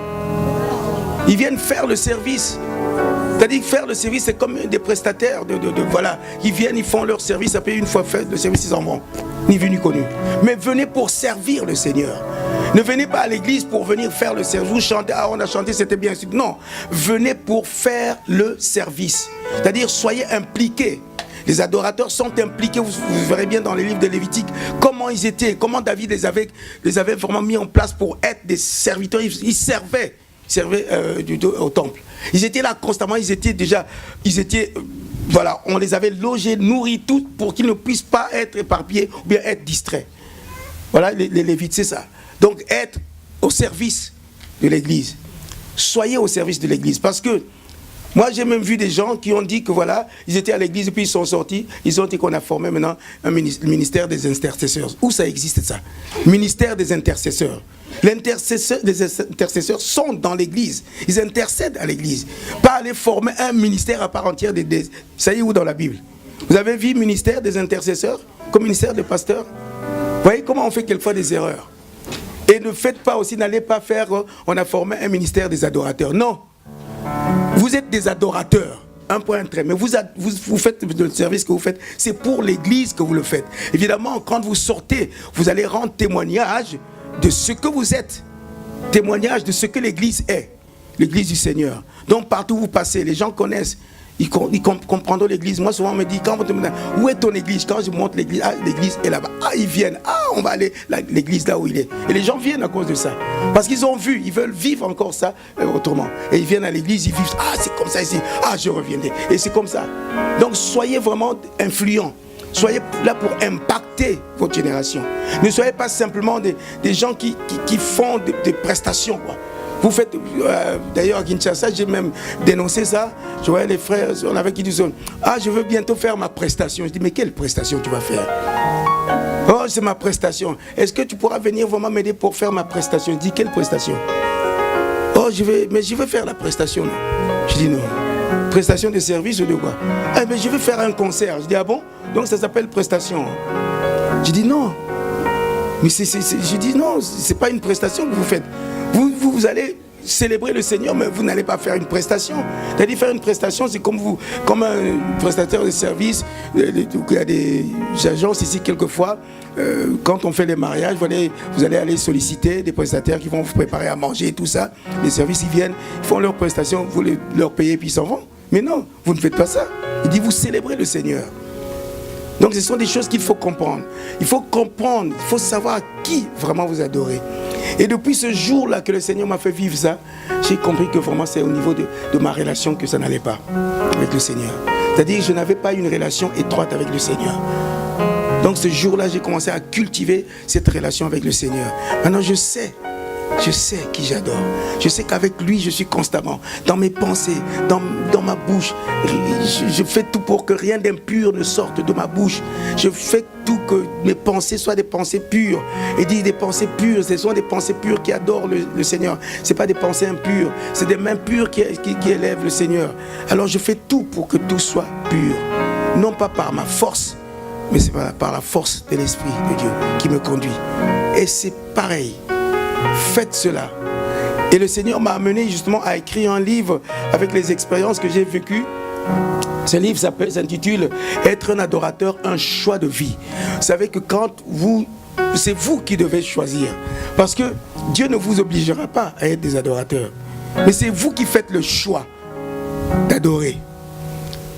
Ils viennent faire le service. C'est-à-dire que faire le service, c'est comme des prestataires voilà. Ils viennent, ils font leur service, après une fois fait le service, ils en vont. Ni vu ni connu. Mais venez pour servir le Seigneur. Ne venez pas à l'église pour venir faire le service. Vous chantez, ah on a chanté, c'était bien. Non, venez pour faire le service. C'est-à-dire, soyez impliqués. Les adorateurs sont impliqués, vous verrez bien dans les livres de Lévitique, comment ils étaient, comment David les avait vraiment mis en place pour être des serviteurs. Ils servaient au temple. Ils étaient là constamment, voilà, on les avait logés, nourris, tout pour qu'ils ne puissent pas être éparpillés ou bien être distraits. Voilà, les Lévites, c'est ça. Donc, être au service de l'église. Soyez au service de l'église. Parce que, moi, j'ai même vu des gens qui ont dit que voilà, ils étaient à l'église et puis ils sont sortis. Ils ont dit qu'on a formé maintenant un ministère des intercesseurs. Où ça existe ça? Ministère des intercesseurs. Les intercesseurs sont dans l'église. Ils intercèdent à l'église. Pas aller former un ministère à part entière. Ça y est où dans la Bible? Vous avez vu ministère des intercesseurs comme ministère des pasteurs? Vous voyez comment on fait quelquefois des erreurs. Et ne faites pas aussi, n'allez pas faire, on a formé un ministère des adorateurs. Non. Vous êtes des adorateurs, un point très. Mais vous faites le service que vous faites, c'est pour l'église que vous le faites. Évidemment, quand vous sortez, vous allez rendre témoignage de ce que vous êtes. Témoignage de ce que l'église est. L'église du Seigneur. Donc partout où vous passez, les gens connaissent. Ils comprendront l'église. Moi, souvent, on me dit, quand on me demande, où est ton église? Quand je montre l'église, ah, l'église est là-bas. Ah, ils viennent. Ah, on va aller l'église là où il est. Et les gens viennent à cause de ça. Parce qu'ils ont vu, ils veulent vivre encore ça autrement. Et ils viennent à l'église, ils vivent. Ah, c'est comme ça ici. Ah, je reviendrai. Et c'est comme ça. Donc, soyez vraiment influents. Soyez là pour impacter votre génération. Ne soyez pas simplement des gens qui font des prestations, quoi. Vous faites, d'ailleurs à Kinshasa, j'ai même dénoncé ça. Je voyais les frères, on avait qui disaient, ah, je veux bientôt faire ma prestation. Je dis, mais quelle prestation tu vas faire? Oh, c'est ma prestation. Est-ce que tu pourras venir vraiment m'aider pour faire ma prestation? Je dis, quelle prestation? Oh, je veux faire la prestation. Non. Je dis, non. Prestation de service ou de quoi? Eh bien, je veux faire un concert. Je dis, ah bon? Donc ça s'appelle prestation. Je dis, non. Mais je dis, non, c'est pas une prestation que vous faites. Vous allez célébrer le Seigneur, mais vous n'allez pas faire une prestation. C'est-à-dire faire une prestation, c'est comme un prestataire de service. Il y a des agences ici quelquefois, quand on fait les mariages, vous allez aller solliciter des prestataires qui vont vous préparer à manger et tout ça. Les services, ils viennent, ils font leurs prestations, vous leur payez puis ils s'en vont. Mais non, vous ne faites pas ça. Il dit, vous célébrez le Seigneur. Donc ce sont des choses qu'il faut comprendre. Il faut comprendre, il faut savoir qui vraiment vous adorez. Et depuis ce jour-là que le Seigneur m'a fait vivre ça, j'ai compris que vraiment c'est au niveau de ma relation que ça n'allait pas avec le Seigneur. C'est-à-dire que je n'avais pas une relation étroite avec le Seigneur. Donc ce jour-là, j'ai commencé à cultiver cette relation avec le Seigneur. Maintenant, je sais qui j'adore. Je sais qu'avec lui, je suis constamment dans mes pensées, dans ma bouche. Je fais tout pour que rien d'impur ne sorte de ma bouche. Je fais tout que mes pensées soient des pensées pures. Et dit des pensées pures, ce sont des pensées pures qui adorent le Seigneur. Ce n'est pas des pensées impures, c'est des mains pures qui élèvent le Seigneur. Alors je fais tout pour que tout soit pur. Non pas par ma force, mais c'est par la force de l'Esprit de Dieu qui me conduit. Et c'est pareil. Faites cela. Et le Seigneur m'a amené justement à écrire un livre avec les expériences que j'ai vécues. Ce livre s'intitule « Être un adorateur, un choix de vie ». Vous savez que c'est vous qui devez choisir. Parce que Dieu ne vous obligera pas à être des adorateurs. Mais c'est vous qui faites le choix d'adorer.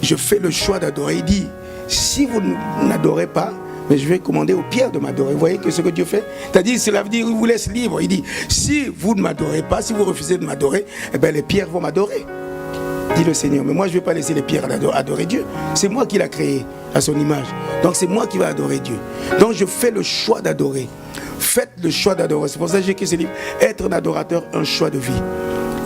Je fais le choix d'adorer. Il dit, si vous n'adorez pas, mais je vais commander aux pierres de m'adorer. Vous voyez que ce que Dieu fait, c'est-à-dire, cela veut dire qu'il vous laisse libre. Il dit, si vous ne m'adorez pas, si vous refusez de m'adorer, eh bien les pierres vont m'adorer. Dit le Seigneur. Mais moi, je ne vais pas laisser les pierres adorer Dieu. C'est moi qui l'ai créé à son image. Donc c'est moi qui vais adorer Dieu. Donc je fais le choix d'adorer. Faites le choix d'adorer. C'est pour ça que j'ai écrit ce livre, Être un adorateur, un choix de vie.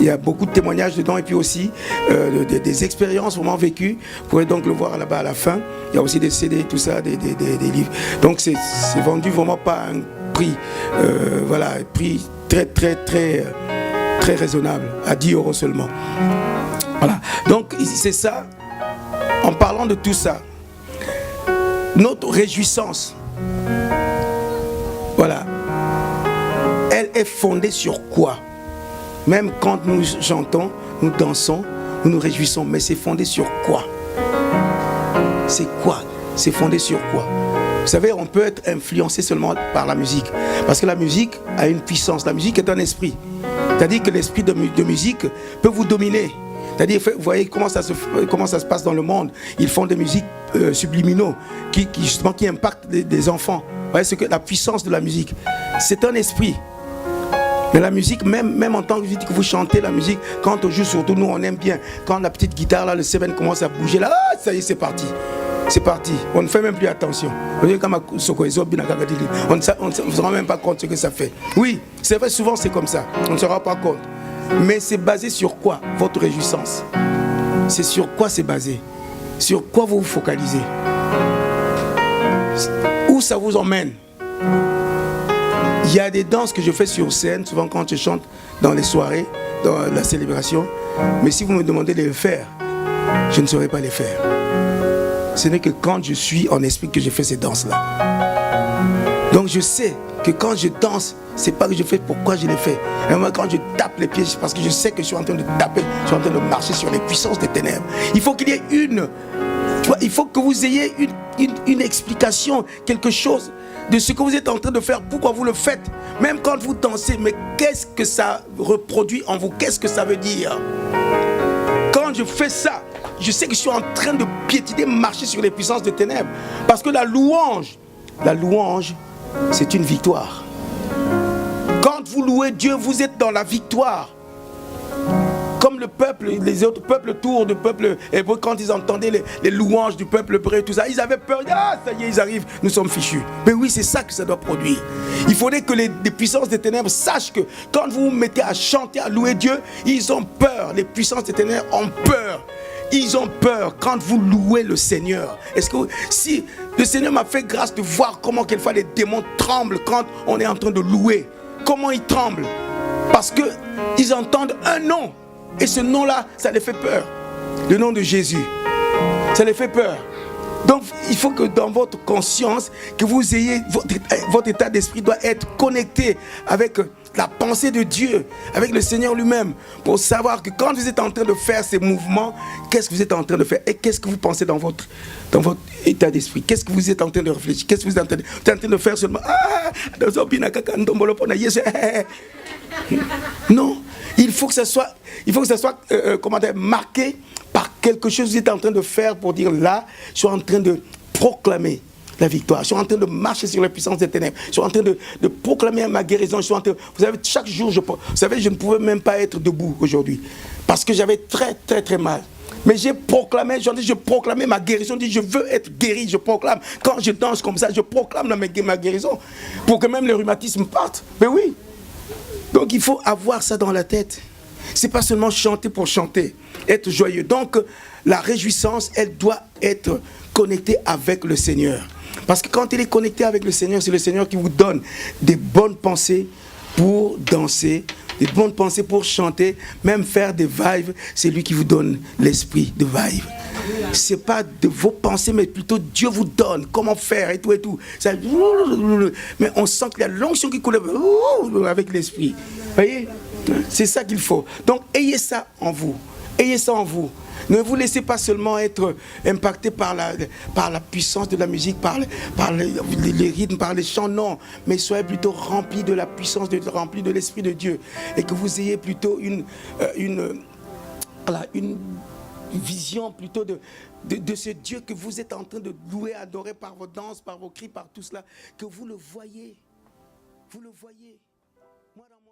Il y a beaucoup de témoignages dedans et puis aussi des expériences vraiment vécues. Vous pourrez donc le voir là-bas à la fin. Il y a aussi des CD, tout ça, des livres. Donc c'est vendu vraiment pas à un prix, prix très raisonnable, à 10 € seulement. Voilà. Donc c'est ça. En parlant de tout ça, notre réjouissance, voilà, elle est fondée sur quoi? Même quand nous chantons, nous dansons, nous nous réjouissons, mais c'est fondé sur quoi? C'est quoi? C'est fondé sur quoi? Vous savez, on peut être influencé seulement par la musique, parce que la musique a une puissance. La musique est un esprit. C'est-à-dire que l'esprit de musique peut vous dominer. C'est-à-dire, vous voyez comment ça se passe dans le monde. Ils font des musiques subliminaux qui impactent des enfants. Vous voyez ce que la puissance de la musique, c'est un esprit. Mais la musique, même en tant que vous chantez la musique, quand on joue, surtout nous on aime bien, quand la petite guitare là, le 7 commence à bouger là, ça y est, c'est parti. C'est parti. On ne fait même plus attention. On ne se rend même pas compte de ce que ça fait. Oui, c'est vrai, souvent c'est comme ça. On ne se rend pas compte. Mais c'est basé sur quoi, votre réjouissance? C'est sur quoi c'est basé? Sur quoi vous vous focalisez? Où ça vous emmène? Il y a des danses que je fais sur scène, souvent quand je chante dans les soirées, dans la célébration. Mais si vous me demandez de les faire, je ne saurais pas les faire. Ce n'est que quand je suis en esprit que je fais ces danses-là. Donc je sais que quand je danse, c'est pas que je fais pourquoi je les fais. Et moi, quand je tape les pieds, c'est parce que je sais que je suis en train de taper, je suis en train de marcher sur les puissances des ténèbres. Il faut qu'il y ait il faut que vous ayez une explication, quelque chose de ce que vous êtes en train de faire, pourquoi vous le faites. Même quand vous dansez, mais qu'est-ce que ça reproduit en vous? Qu'est-ce que ça veut dire? Quand je fais ça, je sais que je suis en train de piétiner, marcher sur les puissances des ténèbres. Parce que la louange, c'est une victoire. Quand vous louez Dieu, vous êtes dans la victoire. Comme le peuple, les autres peuples autour du peuple hébreu, quand ils entendaient les louanges du peuple hébreu et tout ça, ils avaient peur. Ah, ça y est, ils arrivent, nous sommes fichus. Mais oui, c'est ça que ça doit produire. Il faudrait que les puissances des ténèbres sachent que quand vous vous mettez à chanter, à louer Dieu, ils ont peur. Les puissances des ténèbres ont peur. Ils ont peur quand vous louez le Seigneur. Est-ce que si le Seigneur m'a fait grâce de voir comment quelquefois les démons tremblent quand on est en train de louer. Comment ils tremblent? Parce qu'ils entendent un nom. Et ce nom-là, ça les fait peur. Le nom de Jésus. Ça les fait peur. Donc, il faut que dans votre conscience, que vous ayez, votre état d'esprit doit être connecté avec la pensée de Dieu, avec le Seigneur lui-même, pour savoir que quand vous êtes en train de faire ces mouvements, qu'est-ce que vous êtes en train de faire et qu'est-ce que vous pensez dans votre état d'esprit. Qu'est-ce que vous êtes en train de réfléchir? Qu'est-ce que vous êtes en train de faire seulement? Non, il faut que ça soit, marqué par quelque chose que vous êtes en train de faire pour dire là, je suis en train de proclamer la victoire. Je suis en train de marcher sur la puissance des ténèbres. Je suis en train de proclamer ma guérison. Vous savez, chaque jour, vous savez, je ne pouvais même pas être debout aujourd'hui parce que j'avais très, très, très mal. Mais j'ai proclamé, je proclamais ma guérison. Je dis, je veux être guéri, je proclame. Quand je danse comme ça, je proclame ma guérison pour que même les rhumatismes partent. Mais oui. Donc il faut avoir ça dans la tête. C'est pas seulement chanter pour chanter, être joyeux. Donc la réjouissance, elle doit être connectée avec le Seigneur. Parce que quand elle est connectée avec le Seigneur, c'est le Seigneur qui vous donne des bonnes pensées pour danser, des bonnes pensées pour chanter, même faire des vibes. C'est lui qui vous donne l'esprit de vibe. C'est pas de vos pensées, mais plutôt Dieu vous donne comment faire et tout et tout. Ça, mais on sent qu'il y a l'onction qui coule avec l'esprit. Vous voyez? C'est ça qu'il faut. Donc, ayez ça en vous. Ayez ça en vous. Ne vous laissez pas seulement être impacté par la puissance de la musique, par les rythmes, par les chants, non. Mais soyez plutôt remplis de la puissance, remplis de l'Esprit de Dieu. Et que vous ayez plutôt une vision plutôt de ce Dieu que vous êtes en train de louer, adorer par vos danses, par vos cris, par tout cela. Que vous le voyez. Vous le voyez. Moi, dans mon